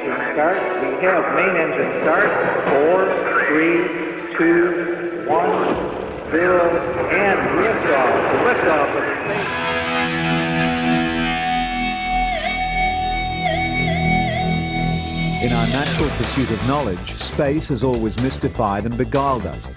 engine start. We have main engine start. 4, 3, 2, 1, 0, and liftoff. The liftoff of the space. In our natural pursuit of knowledge, space has always mystified and beguiled us.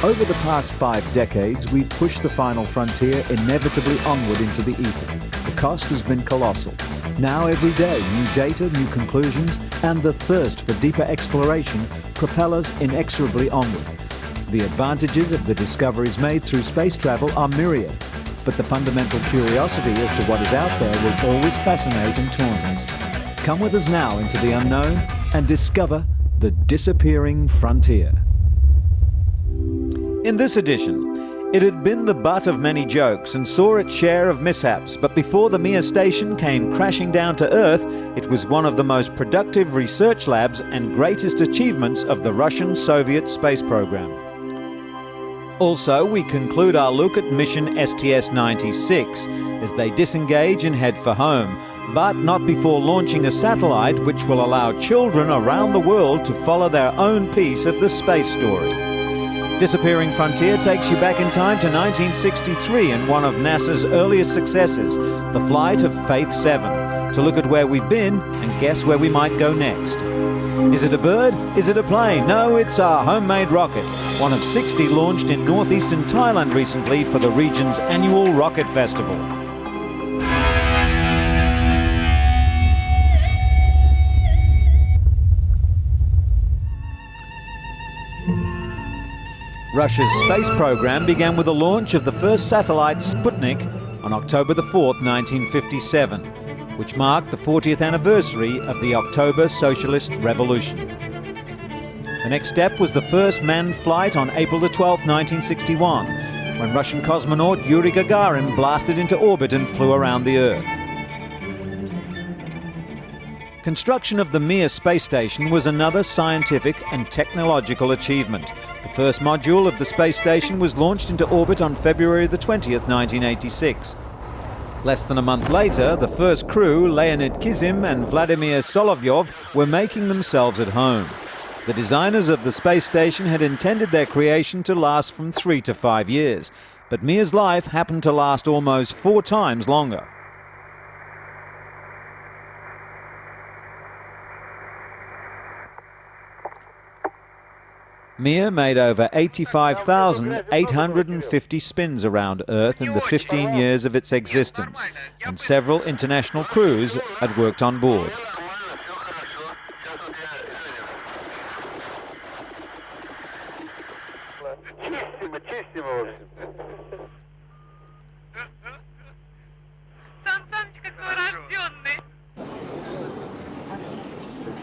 Over the past 5 decades, we've pushed the final frontier inevitably onward into the ether. The cost has been colossal. Now every day, new data, new conclusions, and the thirst for deeper exploration propel us inexorably onward. The advantages of the discoveries made through space travel are myriad, but the fundamental curiosity as to what is out there will always fascinate and taunt us. Come with us now into the unknown and discover the disappearing frontier. In this edition, it had been the butt of many jokes and saw its share of mishaps, but before the Mir station came crashing down to Earth, it was one of the most productive research labs and greatest achievements of the Russian-Soviet space program. Also, we conclude our look at mission STS-96 as they disengage and head for home, but not before launching a satellite which will allow children around the world to follow their own piece of the space story. Disappearing Frontier takes you back in time to 1963 and one of NASA's earliest successes, the flight of Faith 7, to look at where we've been and guess where we might go next. Is it a bird? Is it a plane? No, it's our homemade rocket, one of 60 launched in northeastern Thailand recently for the region's annual rocket festival. Russia's space program began with the launch of the first satellite, Sputnik, on October the 4th, 1957, which marked the 40th anniversary of the October Socialist Revolution. The next step was the first manned flight on April the 12th, 1961, when Russian cosmonaut Yuri Gagarin blasted into orbit and flew around the Earth. Construction of the Mir space station was another scientific and technological achievement. The first module of the space station was launched into orbit on February the 20th, 1986. Less than a month later, the first crew, Leonid Kizim and Vladimir Solovyov, were making themselves at home. The designers of the space station had intended their creation to last from 3 to 5 years, but Mir's life happened to last almost 4 times longer. Mir made over 85,850 spins around Earth in the 15 years of its existence, and several international crews had worked on board.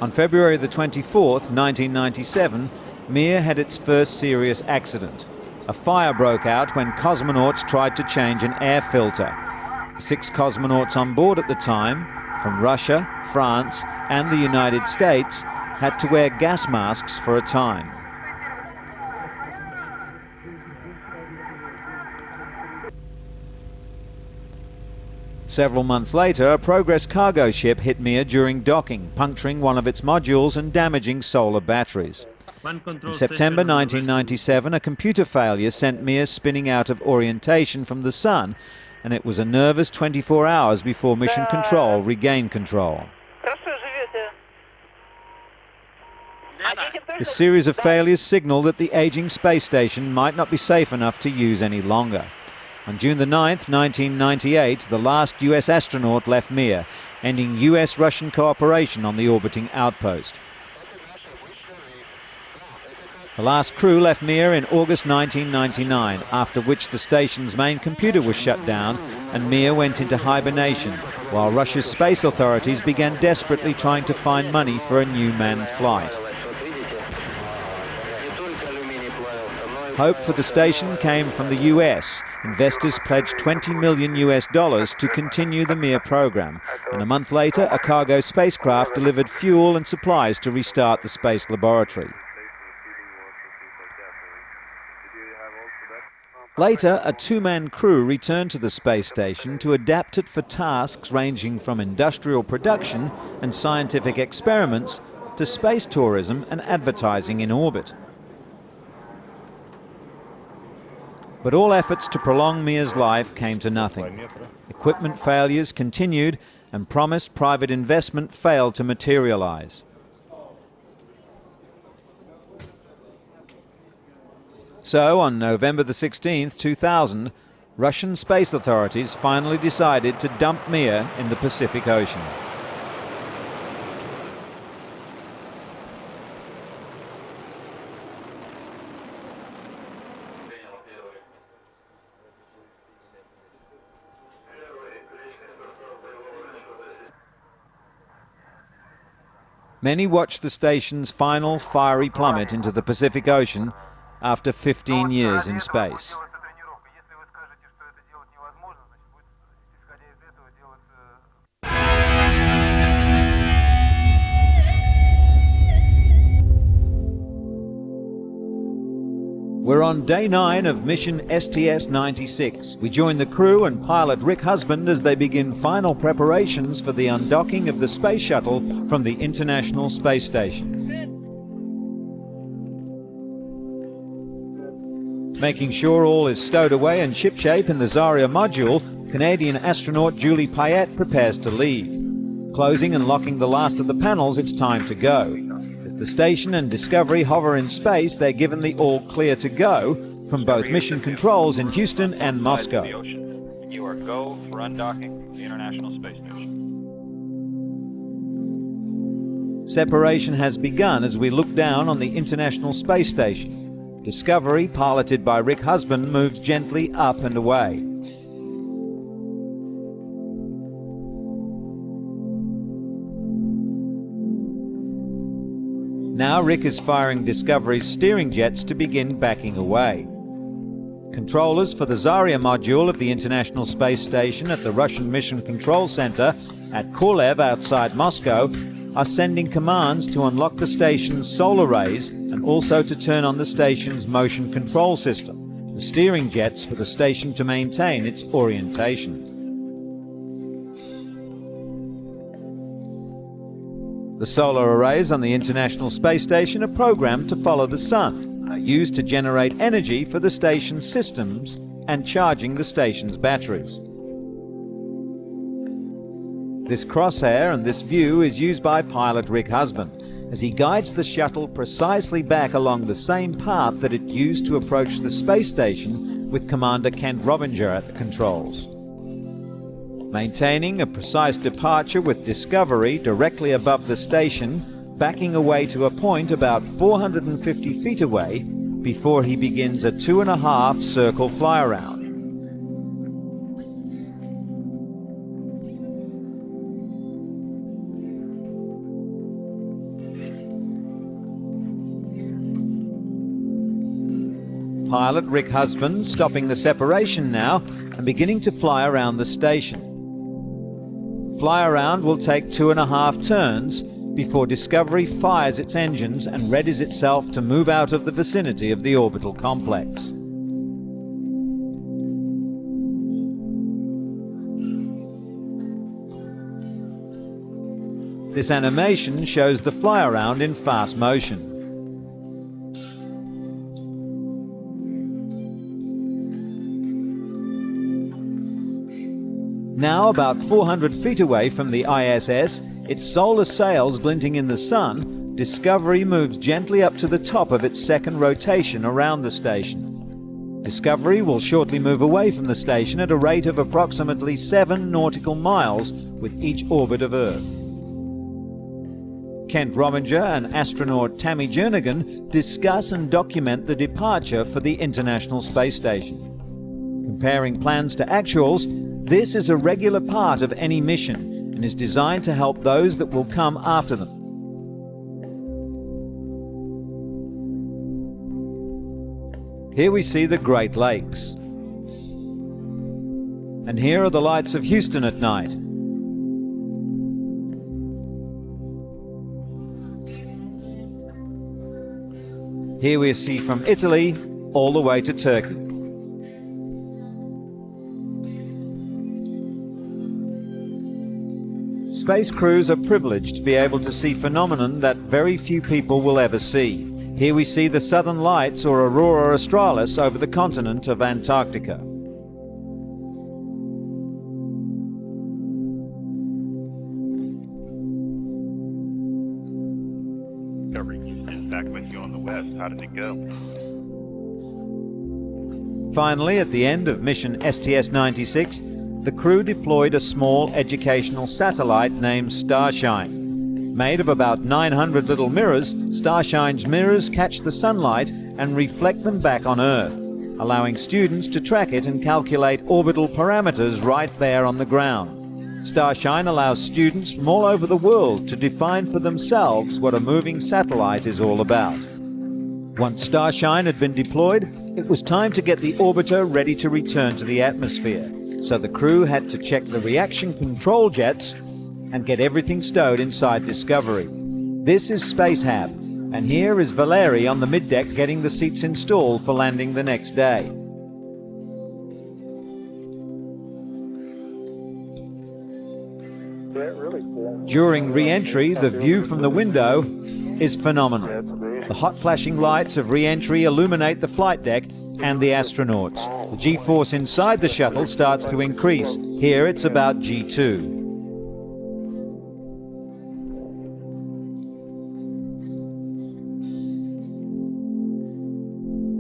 On February the 24th, 1997, Mir had its first serious accident. A fire broke out when cosmonauts tried to change an air filter. The 6 cosmonauts on board at the time, from Russia, France, and the United States, had to wear gas masks for a time. Several months later, a Progress cargo ship hit Mir during docking, puncturing one of its modules and damaging solar batteries. In September 1997, a computer failure sent Mir spinning out of orientation from the Sun, and it was a nervous 24 hours before Mission Control regained control. This series of failures signaled that the aging space station might not be safe enough to use any longer. On June the 9th, 1998, the last US astronaut left Mir, ending US-Russian cooperation on the orbiting outpost. The last crew left Mir in August 1999, after which the station's main computer was shut down and Mir went into hibernation, while Russia's space authorities began desperately trying to find money for a new manned flight. Hope for the station came from the US. Investors pledged $20 million to continue the Mir program, and a month later a cargo spacecraft delivered fuel and supplies to restart the space laboratory. Later, a 2-man crew returned to the space station to adapt it for tasks ranging from industrial production and scientific experiments to space tourism and advertising in orbit. But all efforts to prolong Mir's life came to nothing. Equipment failures continued, and promised private investment failed to materialize. So, on November the 16th, 2000, Russian space authorities finally decided to dump Mir in the Pacific Ocean. Many watched the station's final fiery plummet into the Pacific Ocean after 15 years in space. We're on day 9 of mission STS-96. We join the crew and pilot Rick Husband as they begin final preparations for the undocking of the space shuttle from the International Space Station. Making sure all is stowed away and shipshape in the Zarya module, Canadian astronaut Julie Payette prepares to leave. Closing and locking the last of the panels, it's time to go. As the station and Discovery hover in space, they're given the all-clear to go from both mission controls in Houston and Moscow. You are go for undocking the International Space Station. Separation has begun as we look down on the International Space Station. Discovery, piloted by Rick Husband, moves gently up and away. Now Rick is firing Discovery's steering jets to begin backing away. Controllers for the Zarya module of the International Space Station at the Russian Mission Control Center at Kolev outside Moscow are sending commands to unlock the station's solar rays and also to turn on the station's motion control system, the steering jets for the station to maintain its orientation. The solar arrays on the International Space Station are programmed to follow the sun, are used to generate energy for the station's systems and charging the station's batteries. This crosshair and this view is used by pilot Rick Husband as he guides the shuttle precisely back along the same path that it used to approach the space station with Commander Kent Robinger at the controls. Maintaining a precise departure with Discovery directly above the station, backing away to a point about 450 feet away before he begins a 2.5 circle fly-around. Pilot Rick Husband stopping the separation now and beginning to fly around the station. Fly around will take 2.5 turns before Discovery fires its engines and readies itself to move out of the vicinity of the orbital complex. This animation shows the fly around in fast motion. Now about 400 feet away from the ISS, its solar sails glinting in the sun, Discovery moves gently up to the top of its second rotation around the station. Discovery will shortly move away from the station at a rate of approximately 7 nautical miles with each orbit of Earth. Kent Robinger and astronaut Tammy Jernigan discuss and document the departure for the International Space Station. Comparing plans to actuals, this is a regular part of any mission and is designed to help those that will come after them. Here we see the Great Lakes. And here are the lights of Houston at night. Here we see from Italy all the way to Turkey. space crews are privileged to be able to see phenomenon that very few people will ever see. Here we see the Southern Lights, or Aurora Australis, over the continent of Antarctica. In fact, with you on the west, how did it go? Finally, at the end of mission STS-96, the crew deployed a small educational satellite named Starshine. Made of about 900 little mirrors, Starshine's mirrors catch the sunlight and reflect them back on Earth, allowing students to track it and calculate orbital parameters right there on the ground. Starshine allows students from all over the world to define for themselves what a moving satellite is all about. Once Starshine had been deployed, it was time to get the orbiter ready to return to the atmosphere, so the crew had to check the reaction control jets and get everything stowed inside Discovery. This is Spacehab, and here is Valeri on the middeck getting the seats installed for landing the next day. During re-entry, the view from the window is phenomenal. The hot flashing lights of re-entry illuminate the flight deck and the astronauts. The G-force inside the shuttle starts to increase. Here it's about G2.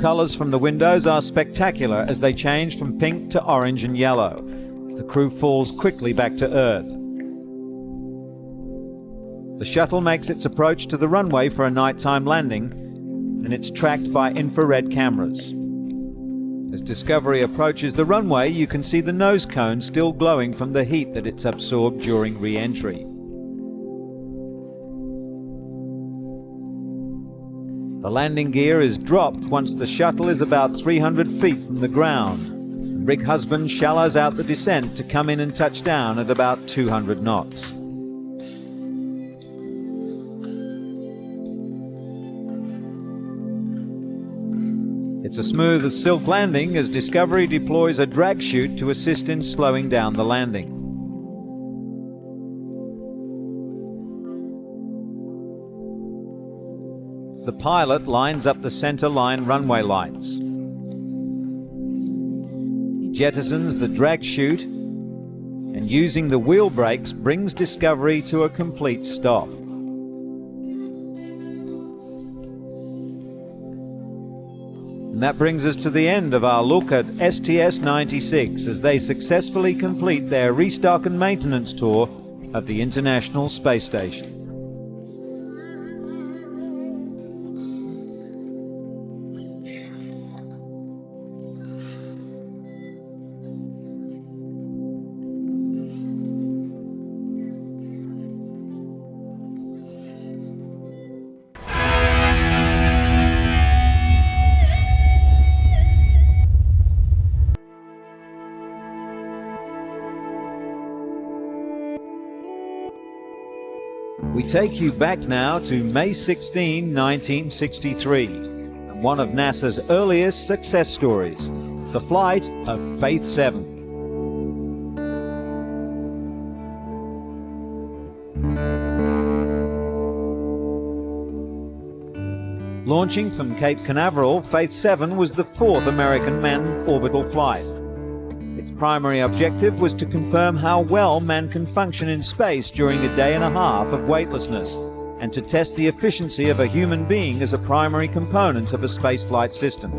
Colors from the windows are spectacular as they change from pink to orange and yellow. The crew falls quickly back to Earth. The shuttle makes its approach to the runway for a nighttime landing, and it's tracked by infrared cameras. As Discovery approaches the runway, you can see the nose cone still glowing from the heat that it's absorbed during re-entry. The landing gear is dropped once the shuttle is about 300 feet from the ground, and Rig Husband shallows out the descent to come in and touch down at about 200 knots. It's a smooth as silk landing as Discovery deploys a drag chute to assist in slowing down the landing. The pilot lines up the center line runway lights. He jettisons the drag chute and, using the wheel brakes, brings Discovery to a complete stop. And that brings us to the end of our look at STS-96 as they successfully complete their restock and maintenance tour of the International Space Station. We take you back now to May 16, 1963, and one of NASA's earliest success stories, the flight of Faith 7. Launching from Cape Canaveral, Faith 7 was the fourth American manned orbital flight. Its primary objective was to confirm how well man can function in space during a day and a half of weightlessness, and to test the efficiency of a human being as a primary component of a spaceflight system.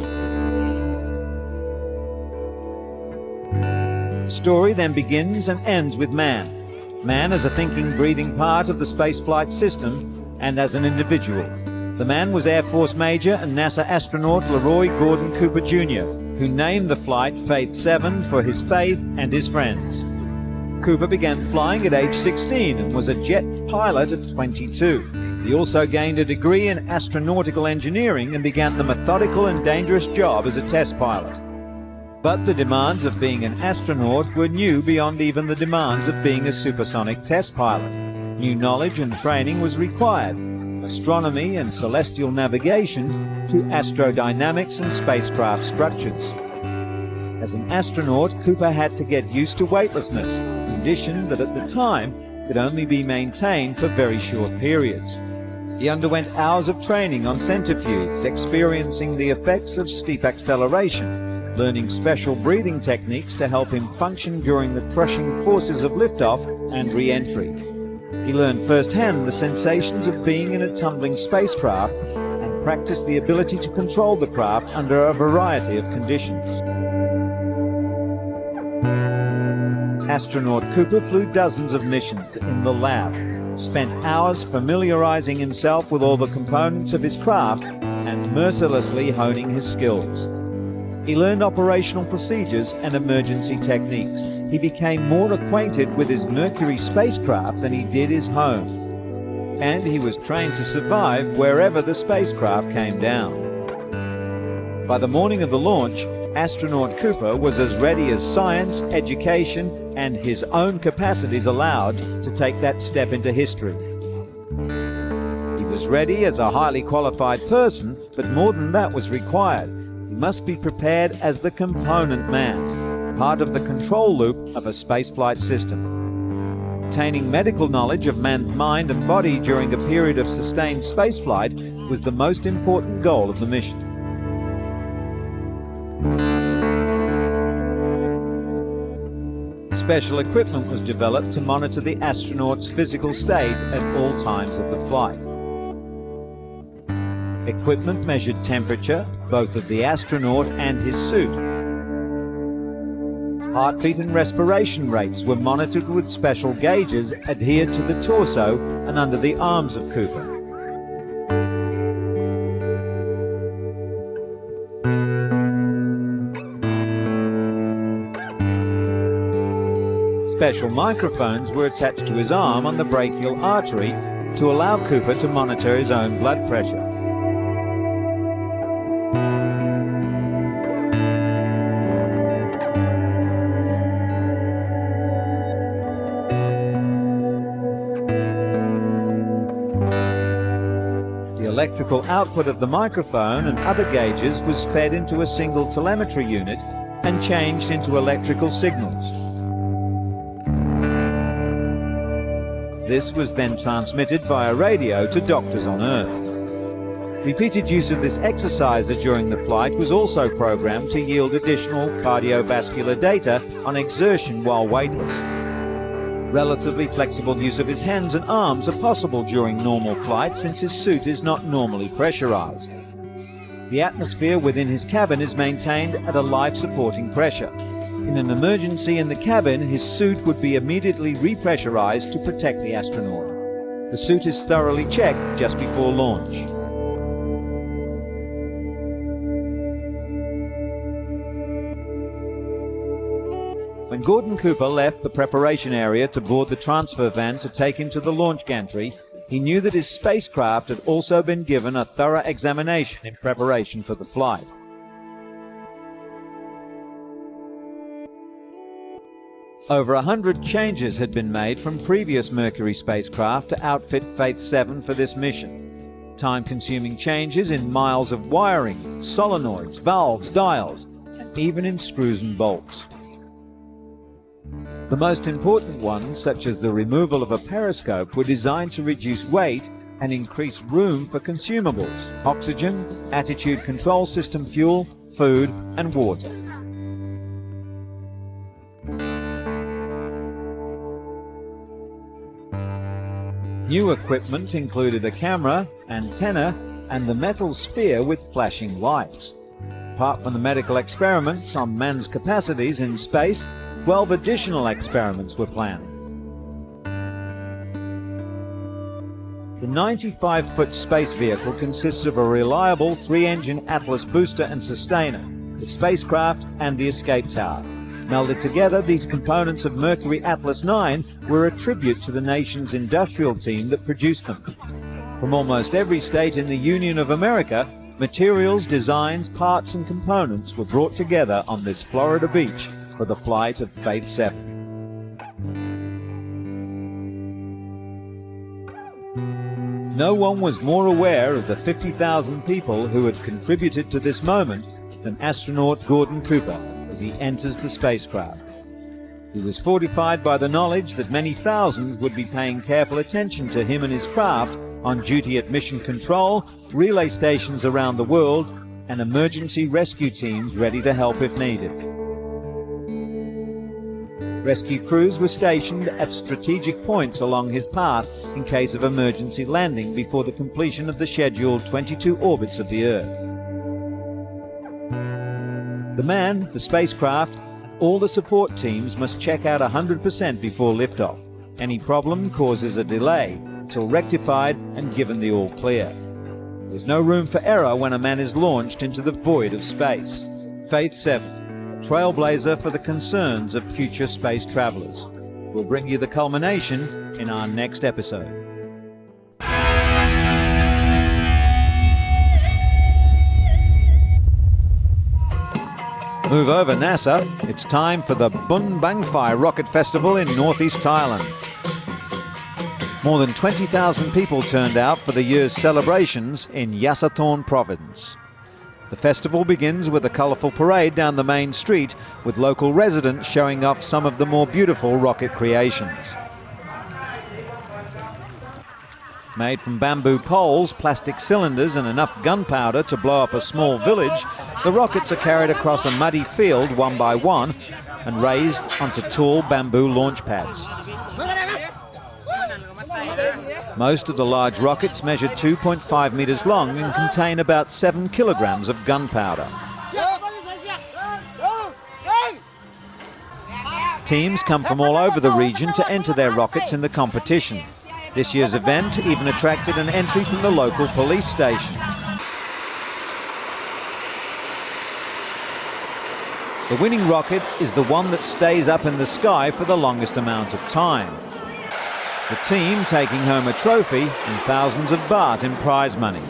The story then begins and ends with man. Man as a thinking, breathing part of the spaceflight system, and as an individual. The man was Air Force Major and NASA astronaut Leroy Gordon Cooper Jr., who named the flight Faith 7 for his faith and his friends. Cooper began flying at age 16 and was a jet pilot at 22. He also gained a degree in astronautical engineering and began the methodical and dangerous job as a test pilot. But the demands of being an astronaut were new beyond even the demands of being a supersonic test pilot. New knowledge and training was required. Astronomy and celestial navigation to astrodynamics and spacecraft structures. As an astronaut, Cooper had to get used to weightlessness, a condition that at the time could only be maintained for very short periods. He underwent hours of training on centrifuges, experiencing the effects of steep acceleration, learning special breathing techniques to help him function during the crushing forces of liftoff and re-entry. He learned firsthand the sensations of being in a tumbling spacecraft and practiced the ability to control the craft under a variety of conditions. Astronaut Cooper flew dozens of missions in the lab, spent hours familiarizing himself with all the components of his craft and mercilessly honing his skills. He learned operational procedures and emergency techniques. He became more acquainted with his Mercury spacecraft than he did his home. And he was trained to survive wherever the spacecraft came down. By the morning of the launch, astronaut Cooper was as ready as science, education, and his own capacities allowed to take that step into history. He was ready as a highly qualified person, but more than that was required. He must be prepared as the component man, part of the control loop of a spaceflight system. Obtaining medical knowledge of man's mind and body during a period of sustained spaceflight was the most important goal of the mission. Special equipment was developed to monitor the astronaut's physical state at all times of the flight. Equipment measured temperature, both of the astronaut and his suit. Heartbeat and respiration rates were monitored with special gauges adhered to the torso and under the arms of Cooper. Special microphones were attached to his arm on the brachial artery to allow Cooper to monitor his own blood pressure. The electrical output of the microphone and other gauges was fed into a single telemetry unit and changed into electrical signals. This was then transmitted via radio to doctors on Earth. Repeated use of this exerciser during the flight was also programmed to yield additional cardiovascular data on exertion while weightless. Relatively flexible use of his hands and arms are possible during normal flight since his suit is not normally pressurized. The atmosphere within his cabin is maintained at a life-supporting pressure. In an emergency in the cabin, his suit would be immediately repressurized to protect the astronaut. The suit is thoroughly checked just before launch. When Gordon Cooper left the preparation area to board the transfer van to take him to the launch gantry, he knew that his spacecraft had also been given a thorough examination in preparation for the flight. Over 100 changes had been made from previous Mercury spacecraft to outfit Faith 7 for this mission. Time-consuming changes in miles of wiring, solenoids, valves, dials, and even in screws and bolts. The most important ones, such as the removal of a periscope, were designed to reduce weight and increase room for consumables, oxygen, attitude control system fuel, food, and water. New equipment included a camera, antenna, and the metal sphere with flashing lights. Apart from the medical experiments on man's capacities in space, 12 additional experiments were planned. The 95-foot space vehicle consists of a reliable 3-engine Atlas booster and sustainer, the spacecraft, and the escape tower. Melded together, these components of Mercury Atlas 9 were a tribute to the nation's industrial team that produced them. From almost every state in the Union of America, materials, designs, parts, and components were brought together on this Florida beach for the flight of Faith 7. No one was more aware of the 50,000 people who had contributed to this moment than astronaut Gordon Cooper as he enters the spacecraft. He was fortified by the knowledge that many thousands would be paying careful attention to him and his craft on duty at mission control, relay stations around the world, and emergency rescue teams ready to help if needed. Rescue crews were stationed at strategic points along his path in case of emergency landing before the completion of the scheduled 22 orbits of the Earth. The man, the spacecraft, all the support teams must check out 100% before liftoff. Any problem causes a delay till rectified and given the all clear. There's no room for error when a man is launched into the void of space. Faith 7, a trailblazer for the concerns of future space travelers. We'll bring you the culmination in our next episode. Move over, NASA. It's time for the Bun Bangfai Rocket Festival in northeast Thailand. More than 20,000 people turned out for the year's celebrations in Yasathorn province. The festival begins with a colourful parade down the main street, with local residents showing off some of the more beautiful rocket creations. Made from bamboo poles, plastic cylinders and enough gunpowder to blow up a small village, the rockets are carried across a muddy field one by one and raised onto tall bamboo launch pads. Most of the large rockets measure 2.5 meters long and contain about 7 kilograms of gunpowder. Teams come from all over the region to enter their rockets in the competition. This year's event even attracted an entry from the local police station. The winning rocket is the one that stays up in the sky for the longest amount of time. The team taking home a trophy and thousands of baht in prize money.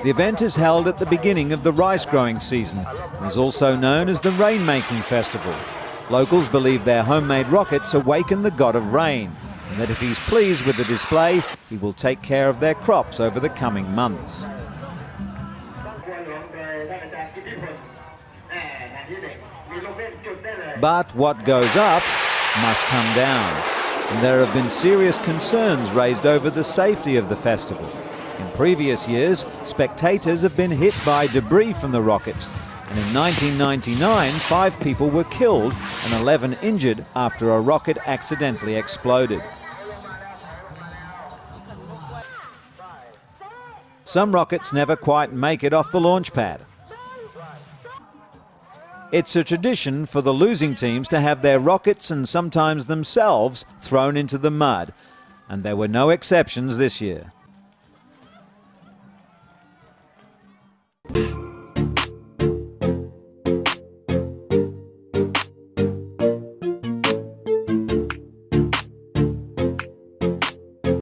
The event is held at the beginning of the rice growing season and is also known as the Rainmaking Festival. Locals believe their homemade rockets awaken the god of rain, and that if he's pleased with the display, he will take care of their crops over the coming months. But what goes up must come down, and there have been serious concerns raised over the safety of the festival. In previous years, spectators have been hit by debris from the rockets, and in 1999, 5 people were killed and 11 injured after a rocket accidentally exploded. Some rockets never quite make it off the launch pad. It's a tradition for the losing teams to have their rockets and sometimes themselves thrown into the mud, and there were no exceptions this year.